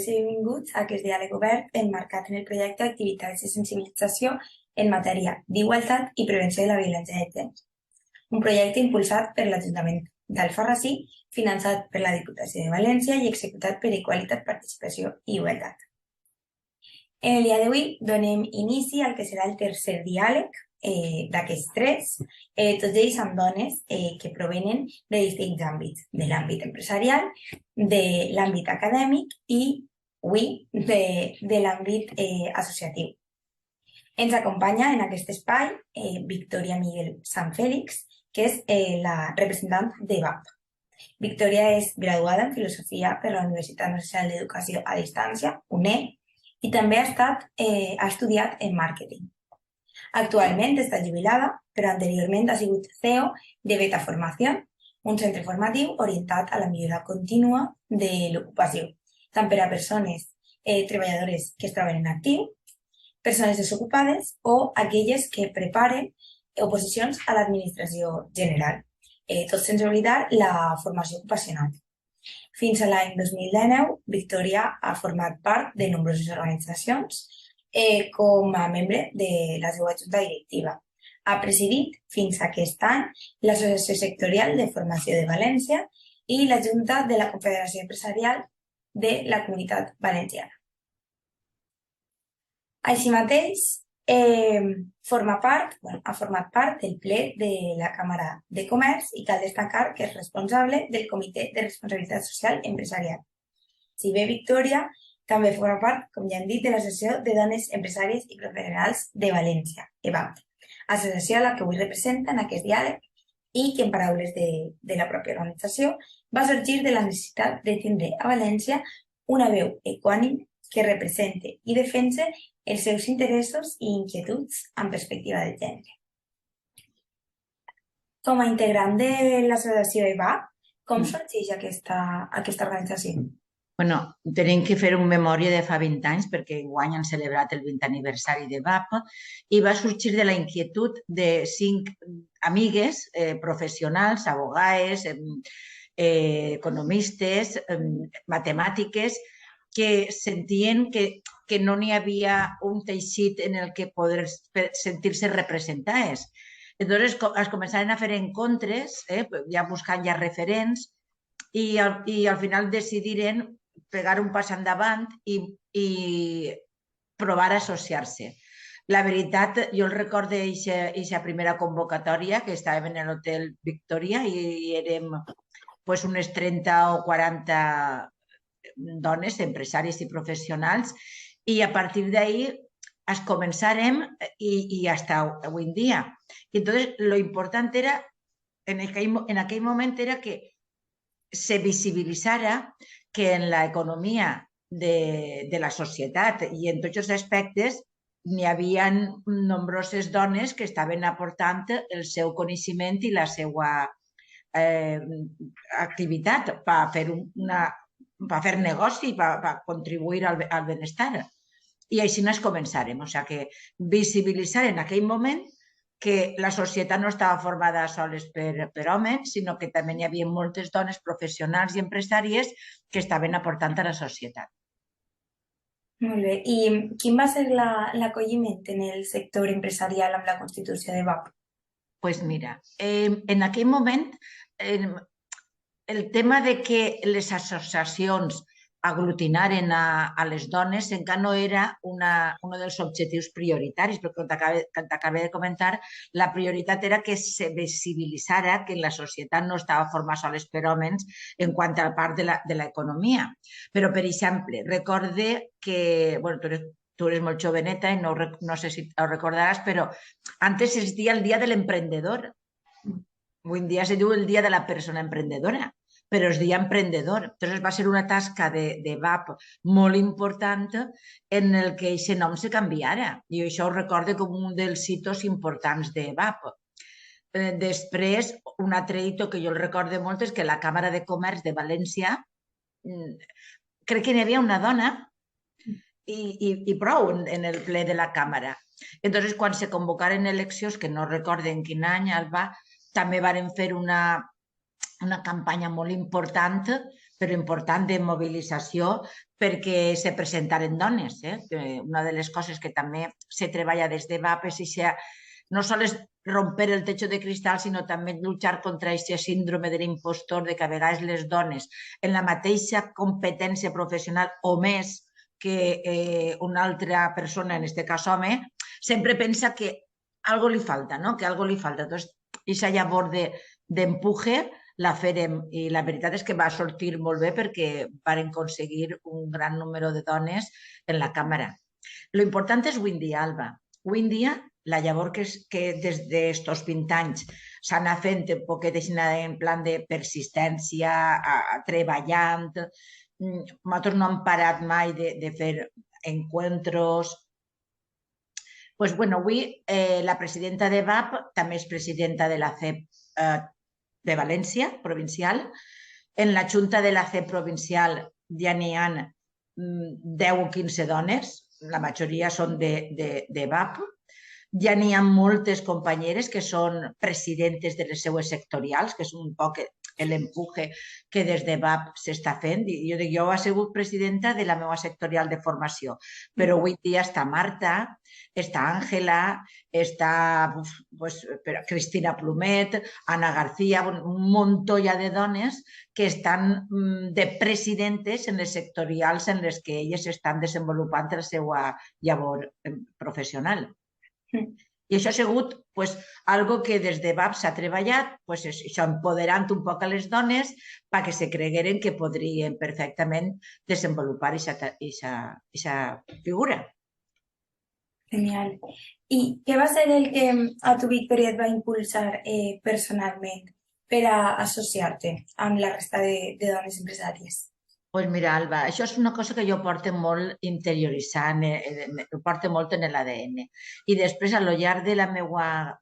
benvingudes i benvinguts a aquest diàleg obert emmarcat en el projecte d'activitats de sensibilització en matèria d'igualtat i prevenció de la violència de gènere. Un projecte impulsat per l'Ajuntament d'Alfarrasí, finançat per la Diputació de València i executat per Igualtat, Participació i Igualtat. En el dia d'avui donem inici al que serà el tercer diàleg d'aquests tres, tots ells amb dones que provenen de distints àmbits, de l'àmbit empresarial, de l'àmbit acadèmic i, avui, de l'àmbit associatiu. Ens acompanya en aquest espai Victòria Miguel Sanfélix, que és la representant de BAP. Victòria és graduada en Filosofia per la Universitat Nacional d'Educació a Distància, UNED, i també ha estudiat en màrqueting. Actualment està jubilada, però anteriorment ha sigut CEO de Beta Formació, un centre formatiu orientat a la millora contínua de l'ocupació, tant per a persones treballadores que es troben en actiu, persones desocupades o aquelles que preparen oposicions a l'administració general, tot sense oblidar la formació ocupacional. Fins a l'any 2019, Victòria ha format part de nombroses organitzacions com a membre de la seva junta directiva. Ha presidit fins a aquest any l'Associació Sectorial de Formació de València i la Junta de la Confederació Empresarial de la Comunitat Valenciana. Així mateix, ha format part del ple de la Càmera de Comerç i cal destacar que és responsable del Comitè de Responsabilitat Social Empresarial. Si bé Victòria també forma part, com ja hem dit, de l'Associació de Dones Empresàries i Professionals de València, EVAP, associació a la que avui representa en aquest diàleg i que, en paraules de la pròpia organització, va sorgir de la necessitat de tindre a València una veu equànime que represente i defense els seus interessos i inquietuds en perspectiva de gènere. Com a integrant de l'associació EVAP, com sorgeix aquesta organització? Bueno, tenim que fer una memòria de fa 20 anys perquè enguany han celebrat el 20 aniversari de BAP i va sorgir de la inquietud de 5 amigues professionals, abogades, economistes, matemàtiques, que sentien que no n'hi havia un teixit en el que poder sentir-se representades. Llavors es començaren a fer encontres, ja buscant ja referents, i al final decidiren pegar un pas endavant i provar a associar-se. La veritat, jo el recordo d'aquesta primera convocatòria, que estàvem en l'Hotel Victòria i érem unes 30 o 40 dones, empresaris i professionals, i a partir d'ahir es començarem i fins avui en dia. I entonces lo important era, en aquell moment, era que se visibilitzara que en l'economia de la societat i en tots els aspectes n'hi havia nombroses dones que estaven aportant el seu coneixement i la seva activitat per fer negoci, per contribuir al benestar. I així ens començarem. O sigui que visibilitzar en aquell moment que la societat no estava formada sols per homes, sinó que també hi havia moltes dones professionals i empresàries que estaven aportant a la societat. Molt bé. I quin va ser l'acolliment en el sector empresarial amb la constitució de BAP? Doncs mira, en aquell moment el tema de que les associacions aglutinaren a les dones encara no era un dels objectius prioritaris, perquè com t'acabo de comentar, la prioritat era que se visibilitzara que la societat no estava formada sols per homes en quant a la part de l'economia. Però, per exemple, recorde que, tu eres molt joveneta i no sé si ho recordaràs, però antes es deia el dia de l'emprendedor. Avui en dia se diu el dia de la persona emprendedora, però es deia emprendedor. Llavors va ser una tasca de BAP molt important en el que aquest nom se canviara. I això ho recordo com un dels hitos importants de BAP. Després, un altre hito que jo el recordo molt és que la Càmera de Comerç de València, crec que n'hi havia una dona i prou en el ple de la Càmera. Llavors, quan se convocaren eleccions, que no recorden quin any, també varen fer una campanya molt important però important de mobilització perquè se presentaren dones. Una de les coses que també se treballa des de VAP és no sols romper el techo de cristal, sinó també lluitar contra aquest síndrome de l'impostor, de que a vegades les dones en la mateixa competència professional o més que una altra persona, en aquest cas home, sempre pensa que algo li falta, no? Que algo li falta. Entonces, aquesta llavor d'empuje la farem i la veritat és que va sortir molt bé perquè van aconseguir un gran número de dones en la càmera. Lo important és avui en dia, Alba. Avui en dia, la llavor que des d'estos 20 anys s'ha anat fent un poquet en plan de persistència, treballant. Nosaltres no hem parat mai de fer encuentros. Pues bueno, avui la presidenta de VAP també és presidenta de la CEP de València, provincial. En la Junta de la CEP provincial ja n'hi ha 10 o 15 dones, la majoria són de VAP. Ja n'hi ha moltes companyeres que són presidentes de les seues sectorials, que és un poc l'empuje que des de VAP s'està fent. Jo dic, jo he sigut presidenta de la meva sectorial de formació, però avui dia està Marta, està Àngela, està Cristina Plumet, Ana García, un muntó ja de dones que estan de presidentes en les sectorials en les que elles estan desenvolupant la seva llavor professional. I això ha sigut algo que des de VAP s'ha treballat, això empoderant un poc a les dones perquè se cregueren que podrien perfectament desenvolupar aquesta figura. Genial. I què va ser el que a tu, Victòria, et va impulsar personalment per a associar-te amb la resta de dones empresàries? Doncs mira, Alba, això és una cosa que jo porto molt interioritzant, ho porto molt en l'ADN. I després, a lo llarg de la meva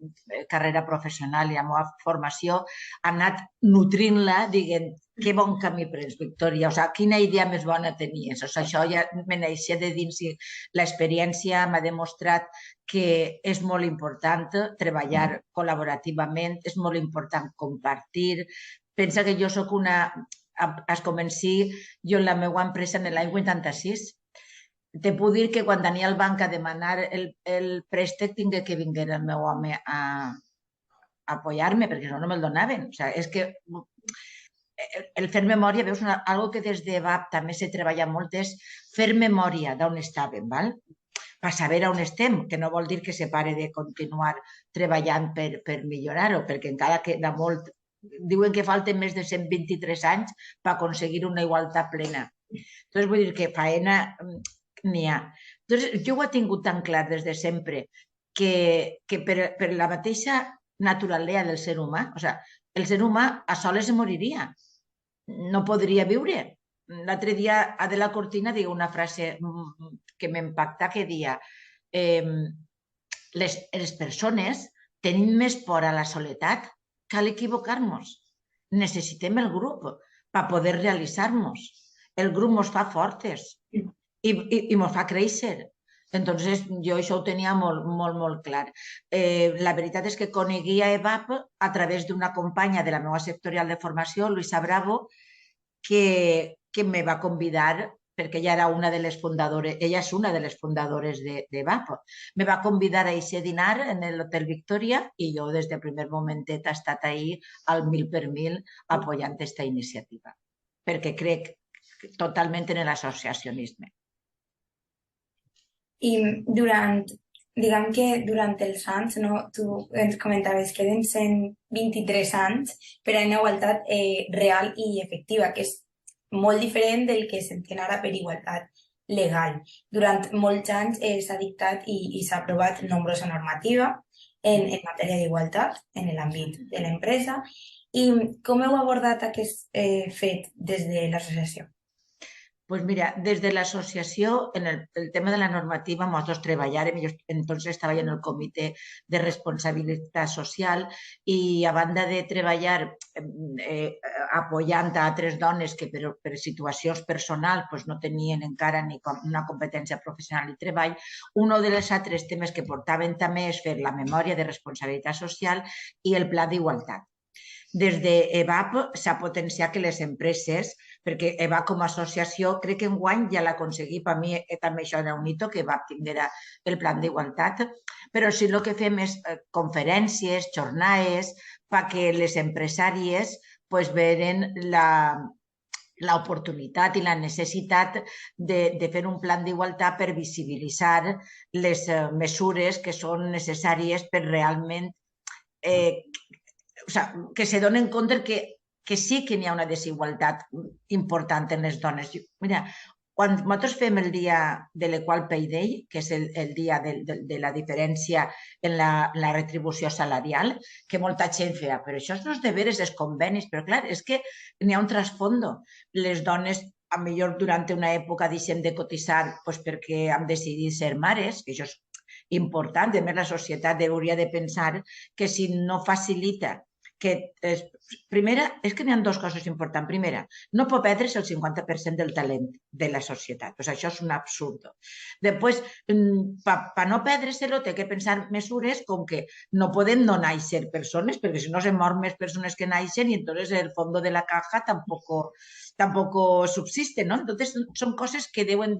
carrera professional i la meva formació, he anat nutrint-la dient que bon camí prens, Victòria, quina idea més bona tenies. Això ja me naixia de dins i l'experiència m'ha demostrat que és molt important treballar col·laborativament, és molt important compartir. Pensa que jo soc es comenci jo en la meva empresa en l'any 86. Te puc dir que quan tenia el banc a demanar el préstec tingué que vinguer el meu home a apoyar-me, perquè no me'l donaven. És que el fer memòria, veus, algo que des de VAP també se treballa molt és fer memòria d'on estàvem, per saber on estem, que no vol dir que se pare de continuar treballant per millorar-ho, perquè encara queda molt. Diuen que falten més de 123 anys per aconseguir una igualtat plena. Entonces, vull dir que faena n'hi ha. Entonces, jo ho he tingut tan clar des de sempre que per la mateixa naturalesa del ser humà, el ser humà a soles es moriria, no podria viure. L'altre dia Adela Cortina diu una frase que m'impacta, que dia les persones tenim més por a la soledat que a l'equivocar-nos. Necessitem el grup per poder realitzar-nos. El grup ens fa fortes i ens fa créixer. Entonces, jo això ho tenia molt, molt, molt clar. La veritat és que coneguia EVAP a través d'una companya de la meva sectorial de formació, Luisa Bravo, que me va convidar, perquè ella era una de les fundadores, ella és una de les fundadores de VAP. Me va convidar a aquest dinar en l'Hotel Victòria i jo des del primer momentet he estat ahí al 1000% apoyant aquesta iniciativa, perquè crec totalment en l'associacionisme. I diguem que durant els anys, tu ens comentaves que eren 123 anys per a una igualtat real i efectiva, que és molt diferent del que s'entén ara per igualtat legal. Durant molts anys s'ha dictat i s'ha aprovat nombrosa normativa en matèria d'igualtat en l'àmbit de l'empresa. I com heu abordat aquest fet des de l'associació? Doncs mira, des de l'associació, en el tema de la normativa, nosaltres treballàrem, jo entonces estava en el comitè de responsabilitat social i a banda de treballar apoyant a altres dones que per situacions personals no tenien encara ni una competència professional i treball, un dels altres temes que portaven també és fer la memòria de responsabilitat social i el pla d'igualtat. des d'EVAP s'ha potenciat que les empreses, perquè EVAP com a associació, crec que enguany ja l'aconseguí, per mi també això era un hito, que EVAP tinguera el plan d'igualtat, però sí el que fem és conferències, jornades, perquè les empresàries veren l'oportunitat i la necessitat de fer un plan d'igualtat per visibilitzar les mesures que són necessàries per realment que se donen compte que sí que n'hi ha una desigualtat important en les dones. Mira, quan nosaltres fem el dia de l'Equal Pay Day, que és el dia de la diferència en la retribució salarial, que molta gent feia, però això no és de veres els convenis, però clar, és que n'hi ha un trasfondo. Les dones, a millor durant una època, deixen de cotitzar perquè han decidit ser mares, que això és important. A més, la societat hauria de pensar que si no facilita primera, és que n'hi ha dues coses importants. Primera, no pot perdre's el 50% del talent de la societat. Això és un absurd. Després, per no perdre-se-lo, té que pensar mesures com que no poden no néixer persones, perquè si no se mor més persones que naixen i entonces el fondo de la caja tampoco subsiste, ¿no? Entonces, són coses que deuen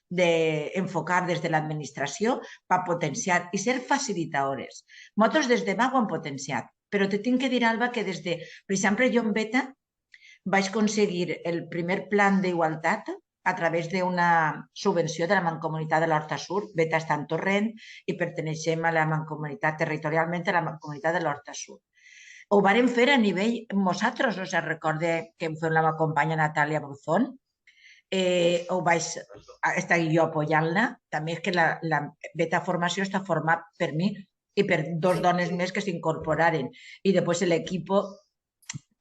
d'enfocar des de l'administració per potenciar i ser facilitadores. Nosaltres des de MAG ho hem potenciat, però te tinc que dir, Alba, que des de, per exemple, jo en Beta vaig aconseguir el primer plan d'igualtat a través d'una subvenció de la Mancomunitat de l'Horta Sur. Beta està en Torrent i perteneixem a la Mancomunitat, territorialment a la Mancomunitat de l'Horta Sur. Ho vàrem fer a nivell nosaltres, recorde que em fem la meva companya Natàlia Bruzón, ho vaig estar jo apoyant-la. També és que la Beta Formació està format per mi i per dos dones més que s'incorporaren. I després l'equip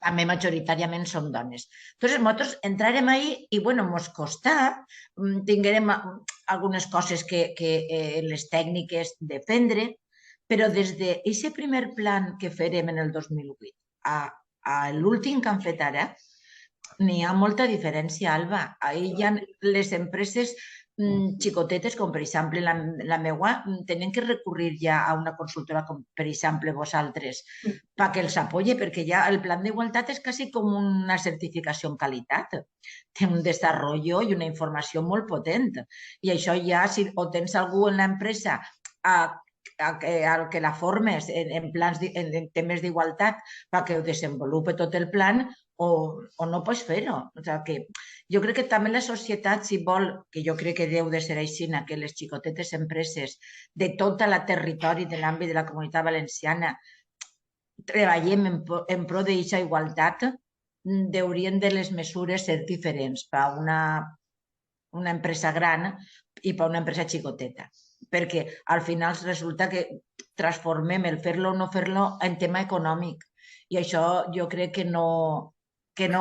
també majoritàriament són dones. Entonces, nosaltres entrarem ahí i, bueno, ens costarà, tinguérem algunes coses que les tècniques d'aprendre, però des d'aquest primer plan que farem en el 2008 a l'últim que han fet ara, n'hi ha molta diferència, Alba. Ahir hi ha les empreses xicotetes, com per exemple la meva, tenen que recurrir ja a una consultora com per exemple vosaltres perquè els apoyi, perquè ja el plan d'igualtat és quasi com una certificació en qualitat. Té un desenvolupament i una informació molt potent. I això ja, si o tens algú en l'empresa al que la formes en temes d'igualtat perquè ho desenvolupi tot el plan, o no pots fer-ho. Jo crec que també la societat, si vol, que jo crec que deu de ser així, que les xicotetes empreses de tot el territori de l'àmbit de la Comunitat Valenciana treballem en pro d'aquesta igualtat, haurien de les mesures ser diferents per a una empresa gran i per a una empresa xicoteta. Perquè al final resulta que transformem el fer-lo o no fer-lo en tema econòmic. I això jo crec que no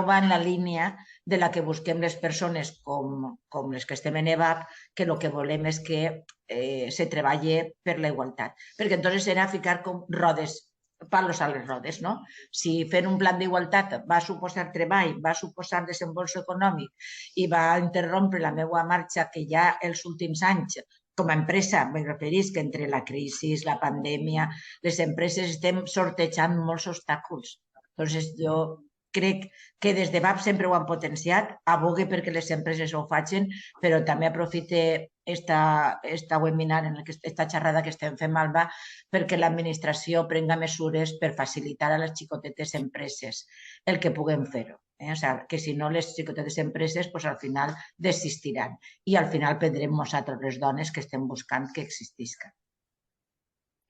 va en la línia de la que busquem les persones com les que estem en EVAP, que el que volem és que se treballi per la igualtat. Perquè entonces serà ficar com rodes, palos a les rodes, no? Si fer un plan d'igualtat va suposar treball, va suposar desenvolupament econòmic i va interrompre la meva marxa que ja els últims anys com a empresa, me referís que entre la crisi, la pandèmia, les empreses estem sortejant molts obstacles. Entonces, jo crec que des de VAP sempre ho han potenciat, abogue perquè les empreses ho facin, però també aprofite esta webinar, esta xerrada que estem fent, Alba, perquè l'administració prenga mesures per facilitar a les xicotetes empreses el que puguem fer-ho. O sigui, que si no, les xicotetes empreses al final desistiran i al final prendrem nosaltres les dones que estem buscant que existisquen.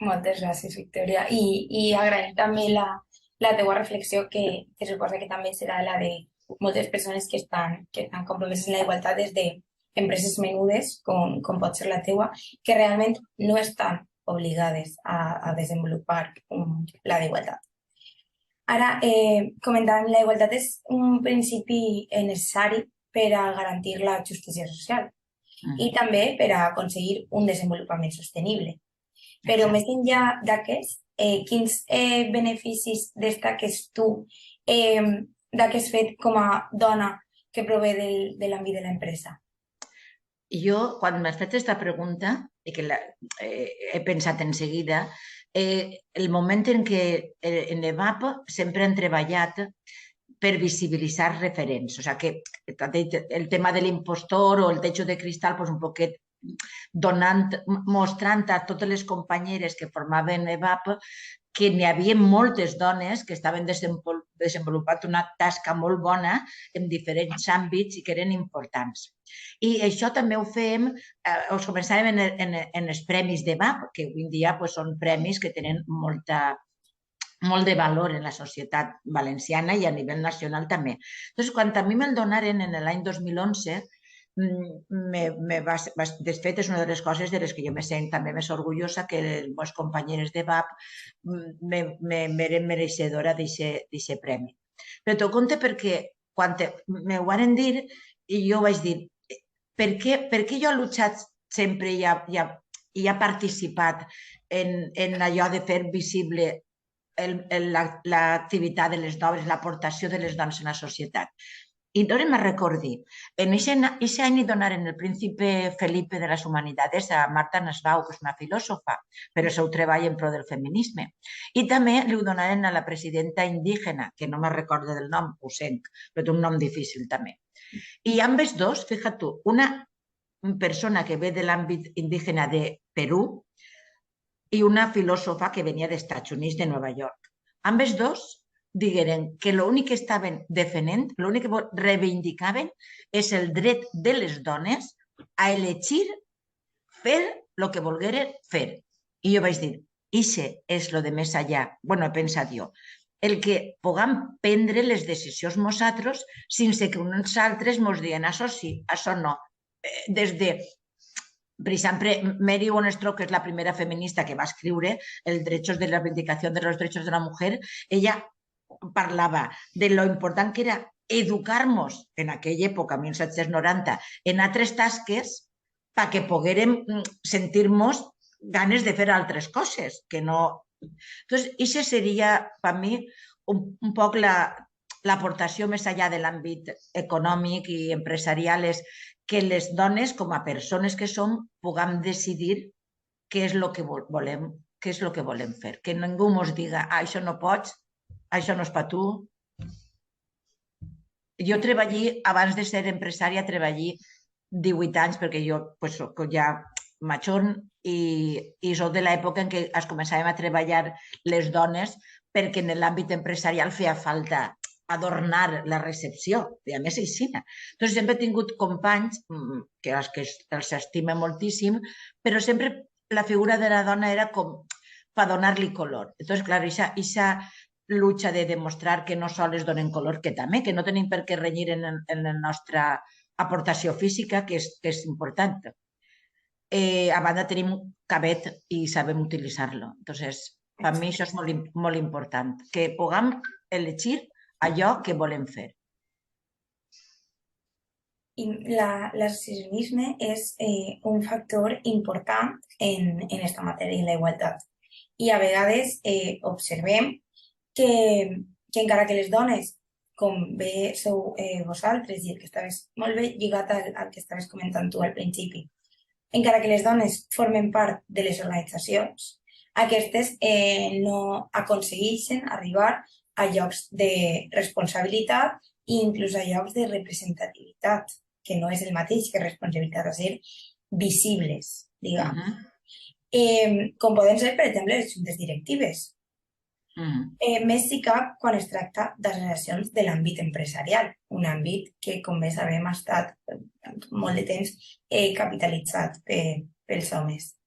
Moltes gràcies, Victòria. I agraïm també la teva reflexió, que suposa que també serà la de moltes persones que estan compromeses en la igualtat des d'empreses menudes, com pot ser la teua, que realment no estan obligades a desenvolupar la d'igualtat. Ara, comentàvem, la igualtat és un principi necessari per a garantir la justícia social i també per a aconseguir un desenvolupament sostenible. Però més enllà d'aquests, quins beneficis destaques tu d'aquest fet com a dona que prové de l'àmbit de l'empresa? jo, quan m'has fet aquesta pregunta, i que he pensat en seguida, el moment en què en EVAP sempre han treballat per visibilitzar referents. O sigui, que el tema de l'impostor o el techo de cristal, un poquet mostrant a totes les companyeres que formaven EVAP que n'hi havia moltes dones que estaven desenvolupant una tasca molt bona en diferents àmbits i que eren importants. I això també ho fèiem, començàvem en els premis d'EVAP, que avui en dia són premis que tenen molt de valor en la societat valenciana i a nivell nacional també. Doncs, quan a mi me'l donaren en l'any 2011, de fet, és una de les coses de les que jo me sent també més orgullosa, que els meus companyeros de VAP m'eren mereixedora d'aquest premi. Però t'ho compte perquè quan me ho van dir, jo vaig dir, per què jo he luchat sempre i he participat en allò de fer visible l'activitat de les dones, l'aportació de les dones en la societat? I no me recordi, en aquest any li donaren el príncipe Felipe de les Humanidades a Marta Nussbaum, que és una filòsofa, però el seu treball en pro del feminisme. I també li donaren a la presidenta indígena, que no me recordo del nom, ho sent, però té un nom difícil també. I ambes dos, fíjate tu, una persona que ve de l'àmbit indígena de Perú i una filòsofa que venia dels Estats Units de Nova York. Ambes dos digueren que l'únic que estaven defendent, l'únic que reivindicaven és el dret de les dones a elegir fer el que volgueren fer. I jo vaig dir, això és el de més allà. Bueno, he pensat jo. El que puguem prendre les decisions nosaltres sense que uns altres ens diguin això sí, això no. Des de, per exemple, Mary Wollstonecraft, que és la primera feminista que va escriure el Derechos de la Reivindicación de los Derechos de la Mujer, ella parlava de lo important que era educar-nos en aquella època, 1790, en altres tasques perquè poguérem sentir-nos ganes de fer altres coses, que no... Entonces, això seria, per mi, un poc l'aportació més enllà de l'àmbit econòmic i empresarial, és que les dones, com a persones que som, puguem decidir què és el que volem fer. Que ningú ens diga, això no pots, això no és per tu. Jo treballé, abans de ser empresària, treballé 18 anys, perquè jo soc ja major i soc de l'època en què es començàvem a treballar les dones perquè en l'àmbit empresarial feia falta adornar la recepció, i a més aixina. Doncs sempre he tingut companys que els estime moltíssim, però sempre la figura de la dona era com per donar-li color. Doncs, clar, aquesta lucha de demostrar que no sols donen color, que també, que no tenim per què renyir en la nostra aportació física, que és important. A banda, tenim cabet i sabem utilitzar-lo. Doncs, per mi això és molt important, que puguem elegir allò que volem fer. L'associacionisme és un factor important en aquesta matèria, en la igualtat. I a vegades observem que encara que les dones, com bé sou vosaltres, i el que estaves molt bé lligat al que estaves comentant tu al principi, encara que les dones formen part de les organitzacions, aquestes no aconsegueixen arribar a llocs de responsabilitat i inclús a llocs de representativitat, que no és el mateix que responsabilitat, a ser visibles, diguem. Com poden ser, per exemple, les juntes directives. Més si cap quan es tracta d'associacions de l'àmbit empresarial, un àmbit que, com bé sabem, ha estat molt de temps capitalitzat pels homes.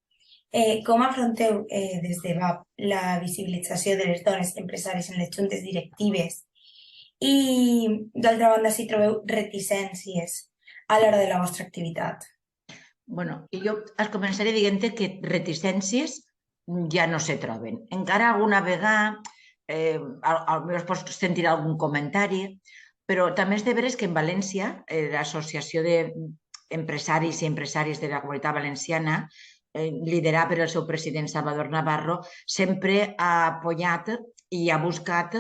Com afronteu des de VAP la visibilització de les dones empresàries en les juntes directives i, d'altra banda, si trobeu reticències a l'hora de la vostra activitat? Bueno, jo es començaré dient que reticències ja no se troben. Encara alguna vegada potser es pot sentir algun comentari, però també és de veres que en València l'Associació d'Empresaris i Empresàries de la Comunitat Valenciana, liderada per el seu president Salvador Navarro, sempre ha apoyat i ha buscat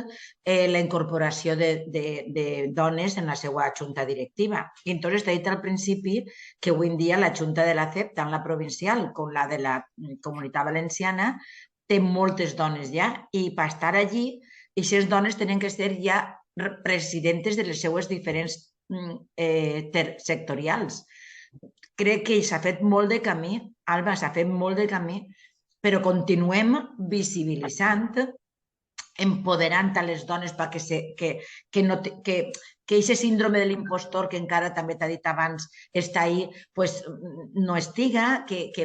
la incorporació de dones en la seva junta directiva. I entonces t'he dit al principi que avui en dia la junta de la CEP, tant la provincial com la de la Comunitat Valenciana, té moltes dones ja i per estar allí, aquestes dones tenen que ser ja presidentes de les seues diferents sectorials. Crec que s'ha fet molt de camí, Alba, s'ha fet molt de camí, però continuem visibilitzant, empoderant a les dones perquè aquest síndrome de l'impostor que encara també t'ha dit abans està ahí, no estiga, que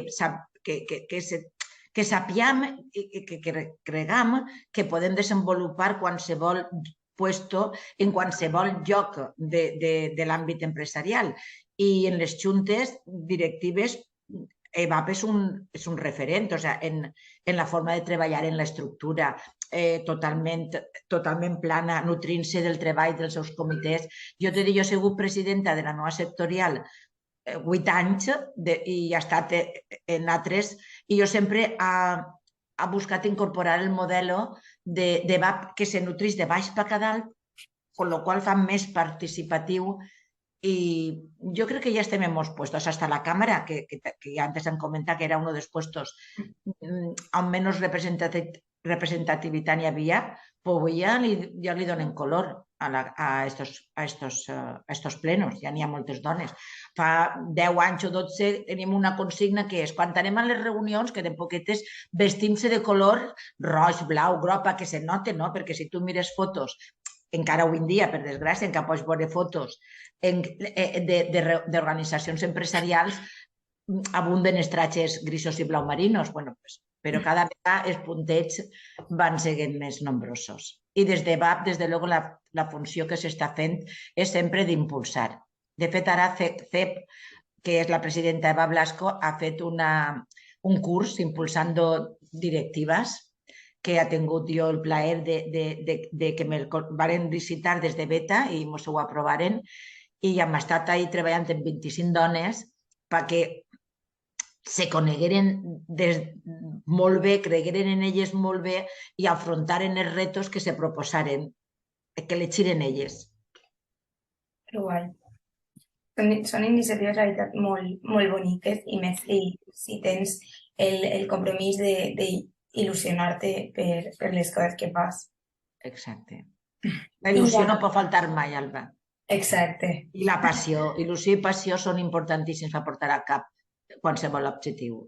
sapiguem i que creguem que podem desenvolupar qualsevol puesto en qualsevol lloc de l'àmbit empresarial. I en les juntes directives EVAP és un referent, o sea, en la forma de treballar, en l'estructura totalment plana, nutrint-se del treball dels seus comitès. Jo t'he dit, jo he sigut presidenta de la meva sectorial 8 anys i he estat en altres, i jo sempre he buscat incorporar el model d'EVAP que se nutrís de baix per a dalt, amb la qual cosa fa més participatiu. Y yo creo que ya estem en molts puestos, hasta la Cámara, que ya antes han comentado que era uno de los puestos on menos representativitat n'hi havia, pues ja li donen color a estos plenos, ja n'hi ha moltes dones. Fa 10 anys o 12 tenim una consigna que és, quan anem a les reunions, que de poquetes vestim-se de color roig, blau, groc, que se note, no? Perquè si tu mires fotos, encara avui en dia, per desgràcia, encara pots veure fotos d'organitzacions empresarials, abunden els trajes grisos i blau marinos, però cada vegada els puntets van seguint més nombrosos. I des de VAP, des de luego, la funció que s'està fent és sempre d'impulsar. De fet, ara CEP, que és la presidenta Eva Blasco, ha fet un curs impulsando directives que ha tingut jo el plaer de que me'l varen visitar des de Beta i ens ho aprovaren, i hem estat ahí treballant amb 25 dones perquè se conegueren molt bé, cregueren en elles molt bé i afrontaren els retos que se proposaren, que les xiren elles. Que guai. Són iniciatives, la veritat, molt boniques, i més si tens el compromís d'il·lusionar-te per les coses que fas. Exacte. La il·lusió no pot faltar mai, Alba. Exacte. I la passió. Il·lusió i passió són importantíssims per portar a cap qualsevol objectiu.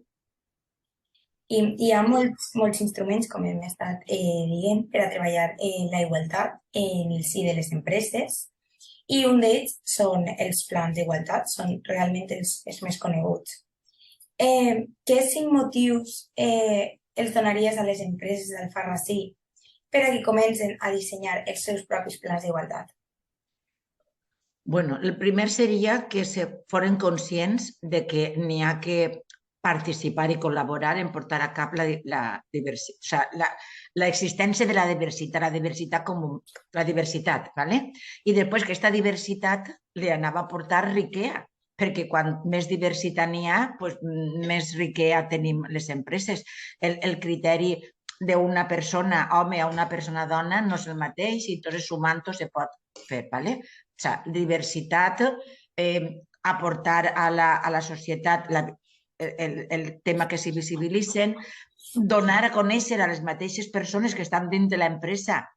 I hi ha molts instruments, com hem estat dient, per a treballar la igualtat en el si de les empreses, i un d'ells són els plans d'igualtat, són realment els més coneguts. Què 5 motius els donaries a les empreses d'Alfarrasí per a que comencen a dissenyar els seus propis plans d'igualtat? Bueno, el primer seria que foren conscients de que n'hi ha que participar i col·laborar en portar a cap l'existència de la diversitat com la diversitat, ¿vale? I després que aquesta diversitat li anava a portar riquea, perquè quan més diversitat n'hi ha, més riquea tenim les empreses. El criteri d'una persona home a una persona dona no és el mateix, i entonces sumant-ho se pot fer, ¿vale? O sea, diversitat, aportar a la societat el tema que s'hi visibilitzen, donar a conèixer a les mateixes persones que estan dins de l'empresa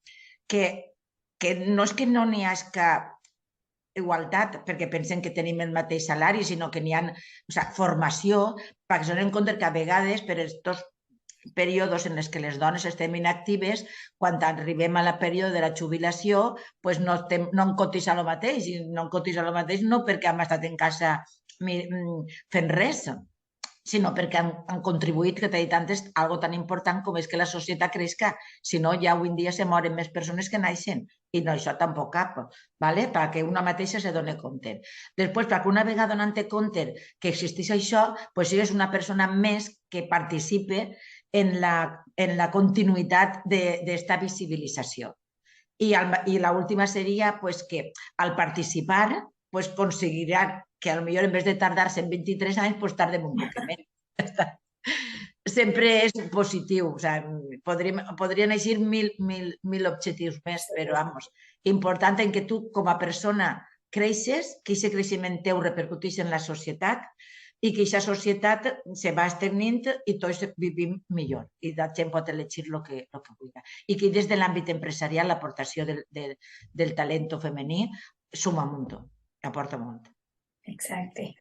que no és que no n'hi hagi igualtat perquè pensen que tenim el mateix salari, sinó que n'hi ha formació, perquè s'han en compte que a vegades per estos períodes en els que les dones estem inactives, quan arribem al període de la jubilació, no hem cotitzat el mateix, i no hem cotitzat el mateix no perquè hem estat en casa fent res, sinó perquè han contribuït, que t'he dit antes, algo tan important com és que la societat creixca. Si no, ja avui en dia se moren més persones que naixen, i no, això tampoc cap, perquè una mateixa se doni compte. Després, perquè una vegada donant compte que existeix això, sigues una persona més que participe en la continuïtat d'esta visibilització. I l'última seria que al participar aconseguirà que potser en vez de tardar-se en 23 anys, tardem un poc més. sempre és positiu. O sigui, podrien eixir mil objectius més, però, vamos, important en que tu, com a persona, creixes, que aquest creixement teu repercuteix en la societat i que aquesta societat se va estenent i tots vivim millor i la gent pot elegir el que vulgui. I que des de l'àmbit empresarial l'aportació del talent femení suma un munt, aporta molt. Exacte.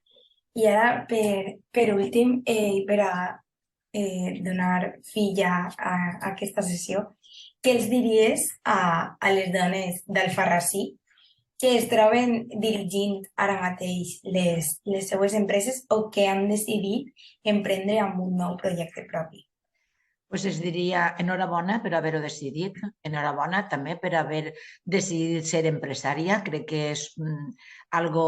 I ara, per últim, per a donar fi ja a aquesta sessió, què els diries a les dones d'Alfarrasí que es troben dirigint ara mateix les seues empreses o que han decidit emprendre amb un nou projecte propi? Pues es diria enhorabona per haver-ho decidit, enhorabona també per haver decidit ser empresària. Crec que és algo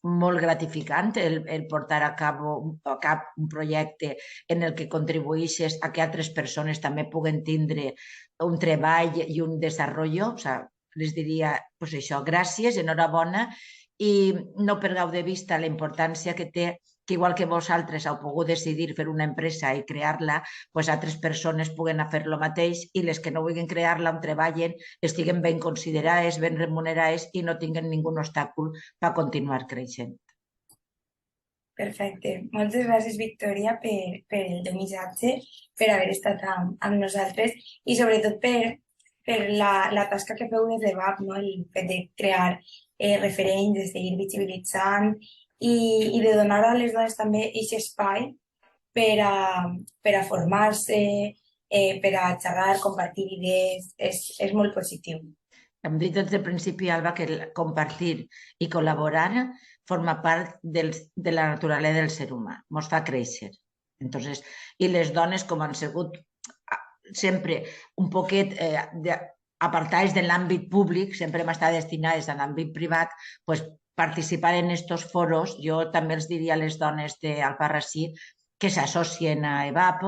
molt gratificant el portar a cap un projecte en el que contribueixes a que altres persones també puguen tindre un treball i un desenvolupament. O sigui, les diria pues això, gràcies, enhorabona, i no perdeu de vista la importància que té que igual que vosaltres heu pogut decidir fer una empresa i crear-la, doncs altres persones puguen fer el mateix i les que no vulguin crear-la on treballen estiguen ben considerades, ben remunerades i no tinguin ningú obstacle per continuar creixent. Perfecte. Moltes gràcies, Victòria, per el teu missatge, per haver estat amb nosaltres i sobretot per la tasca que feu des de VAP, no? El fet de crear referents, de seguir visibilitzant i de donar a les dones també aquest espai per a formar-se, per a xerrar, compartir idees. És molt positiu. Hem dit des del principi, Alba, que compartir i col·laborar forma part de la naturalesa del ser humà, ens fa créixer. Entonces, i les dones, com han sigut sempre un poquet apartades de l'àmbit públic, sempre hem estat destinades a l'àmbit privat, pues, participar en aquests foros, jo també els diria a les dones d'Alfarrasí que s'associen a EVAP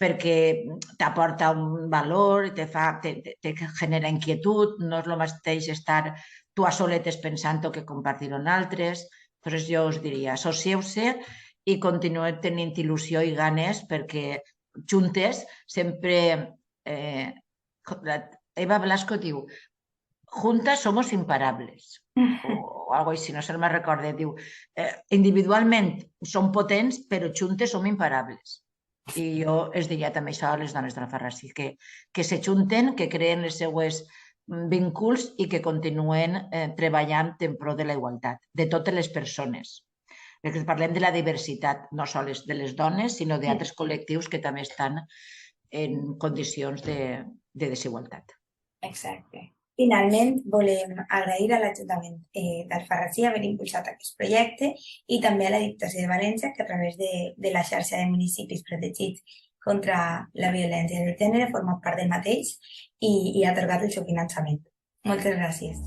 perquè t'aporta un valor, te genera inquietud, no és el mateix estar tu a soletes pensant que compartir-ho amb altres. Llavors jo us diria, associeu-se i continueu tenint il·lusió i ganes perquè juntes sempre... Eva Blasco diu, juntas somos imparables, o algo així, no sé, no me'n recordo. Diu, individualment som potents, però juntes som imparables. I jo es diria també això a les dones d'Alfarrasí, que se junten, que creen les seues vínculs i que continuen treballant en pro de la igualtat de totes les persones. Perquè parlem de la diversitat, no sols de les dones, sinó d'altres col·lectius que també estan en condicions de desigualtat. Exacte. Finalment, volem agrair a l'Ajuntament d'Alfarrasí haver impulsat aquest projecte i també a la Diputació de València que a través de la xarxa de municipis protegits contra la violència de gènere ha format part del mateix i ha atorgat el seu finançament. Moltes gràcies.